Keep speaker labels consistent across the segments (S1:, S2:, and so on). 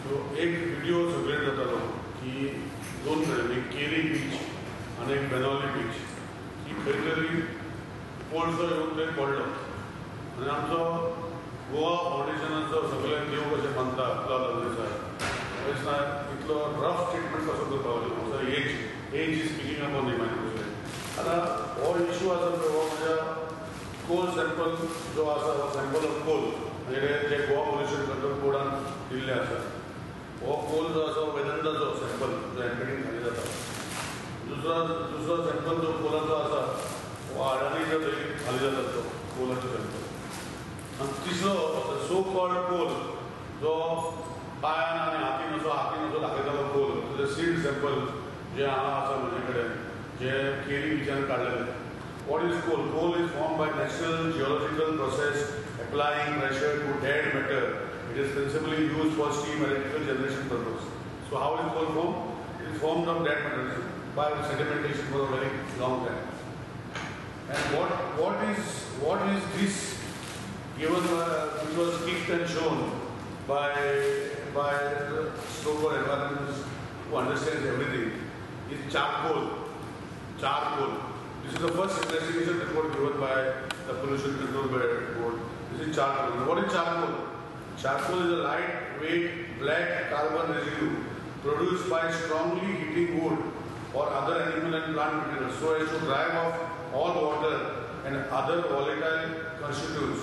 S1: एक video circulate जातालो की दोन तरेन, एक केरी बीच आणि एक बेनॉली बीच, की खंय तरी कोळसो येवन थंय पडलो आनी आमचो गोवा फावंडेशनाचो सगळे देव कशें मानता इतलो रफ ट्रिटमेंट कसो करपाक लागलो. As is speaking upon the mind. आतां हो इश्यू आसा पळय, हो म्हज्या कोल सॅम्पल जो आसा, हो सॅम्पल ऑफ कोल म्हणजे जे गोवा पोल्युशन कंट्रोल बोर्डान दिल्ले आसा. हो कोल जो आसा वेदांताचो सॅम्पल जो एम्पेडीन खाली जाता. दुसरो सॅम्पल जो कोलाचो आसा हो आडानी जो थंय खाली जाता तो कोलाचो सॅम्पल. आनी तिसरो सो कॉल्ड कोल जो पांयान आनी हातीन असो दाखयतालो कोल, तेजे सीड सॅम्पल जे हांगा आसा म्हजे कडेन, जे केरी बिचान काडलेले. What is coal? Coal is formed by natural geological process applying pressure to dead matter. It is principally used for steam electrical generation purpose. So how is coal formed? It is formed of dead matter by sedimentation for a very long time. And what is this given which was kicked and shown by the so-called environmentalists who understands everything is charcoal. This is the first investigation report given by the Pollution Control Board. This is charcoal. What is charcoal? Charcoal is a lightweight black carbon residue produced by strongly heating wood or other animal and plant materials so as to drive off all water and other volatile constituents.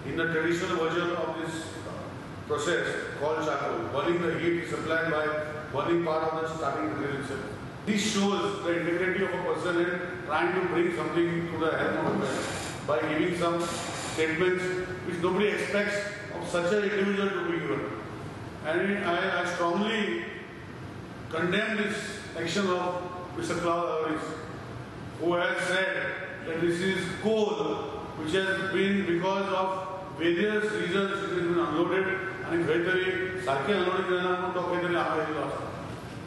S1: In the traditional version of this process called charcoal, burning the heat is supplied by burning part of the starting material itself. This shows the integrity of a person in trying to bring something to the help of man by giving some statements which nobody expects of such an individual to be given. And I strongly condemn this action of Mr. Klaus Harris, who has said that this is coal which has been because of various reasons it has been unloaded and very sarke unloading to.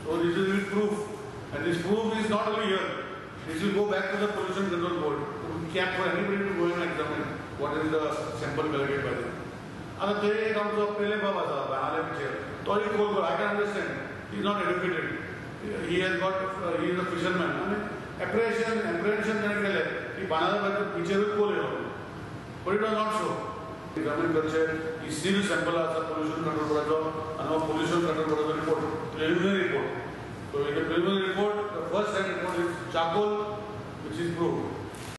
S1: So this is with proof. And this proof is not only here. This will go back to the Pollution Control Board. We can't for anybody to go and examine what is the sample collected by them. And the third comes of Pele Baba Sahab. I can understand. He is not educated. He is a fisherman. Apprehension he but it was not so. Examine culture, he still sample as a pollution control board and pollution control board report, preliminary report. So in the preliminary report, the first report is charcoal, which is proved.